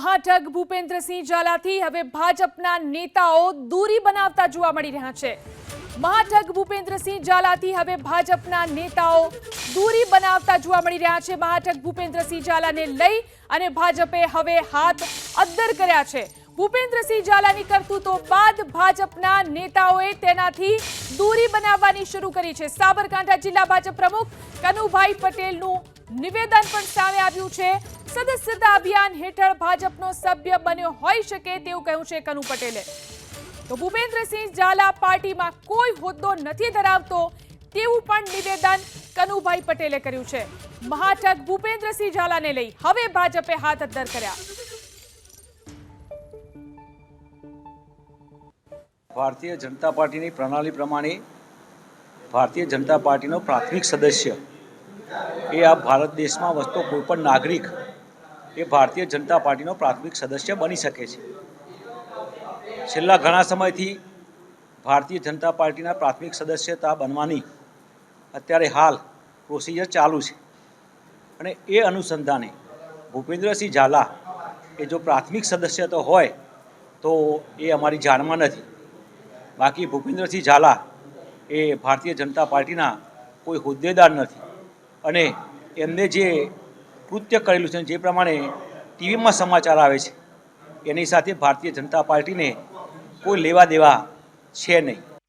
મહાઠગ ભૂપેન્દ્રસિંહ ઝાલાથી હવે ભાજપના નેતાઓ દૂરી બનાવતા જોવા મળી રહ્યા છે। મહાઠગ ભૂપેન્દ્રસિંહ ઝાલાથી હવે ભાજપના નેતાઓ દૂરી બનાવતા જોવા મળી રહ્યા છે। મહાઠગ ભૂપેન્દ્રસિંહ ઝાલાને લઈ અને ભાજપે હવે હાથ અદ્ધર કર્યા છે। ભૂપેન્દ્રસિંહ ઝાલાની કરતૂતો બાદ ભાજપના નેતાઓએ તેનાથી દૂરી બનાવવાની શરૂ કરી છે। સાબરકાંઠા જિલ્લા ભાજપ પ્રમુખ કનુભાઈ પટેલનું નિવેદન પણ સામે આવ્યું છે। સદસ્યતા અભિયાન હેઠળ ભાજપનો સભ્ય બન્યો હોઈ શકે તેવું કહ્યું છે કનુ પટેલે। તો ભૂપેન્દ્રસિંહ ઝાલા પાર્ટીમાં કોઈ હોદ્દો નથી ધરાવતો તેવું પણ નિવેદન કનુભાઈ પટેલે કર્યું છે। મહાઠગ ભૂપેન્દ્રસિંહ ઝાલાને લઈ હવે ભાજપે હાથ અદ્ધર કર્યા। ભારતીય જનતા પાર્ટીની પ્રણાલી પ્રમાણે ભારતીય જનતા પાર્ટીનો પ્રાથમિક સદસ્ય એ આ ભારત દેશમાં વસતો કોઈપણ નાગરિક એ ભારતીય જનતા પાર્ટીનો પ્રાથમિક સદસ્ય બની શકે છે। છેલ્લા ઘણા સમયથી ભારતીય જનતા પાર્ટીના પ્રાથમિક સદસ્યતા બનવાની અત્યારે હાલ પ્રોસિજર ચાલુ છે અને એ અનુસંધાને ભૂપેન્દ્રસિંહ ઝાલા એ જો પ્રાથમિક સદસ્ય તો હોય તો એ અમારી જાણમાં નથી। બાકી ભૂપેન્દ્રસિંહ ઝાલા એ ભારતીય જનતા પાર્ટીના કોઈ હોદ્દેદાર નથી અને એમને જે કૃત્ય કરેલું છે જે પ્રમાણે ટીવીમાં સમાચાર આવે છે એની સાથે ભારતીય જનતા પાર્ટીને કોઈ લેવા દેવા છે નહીં।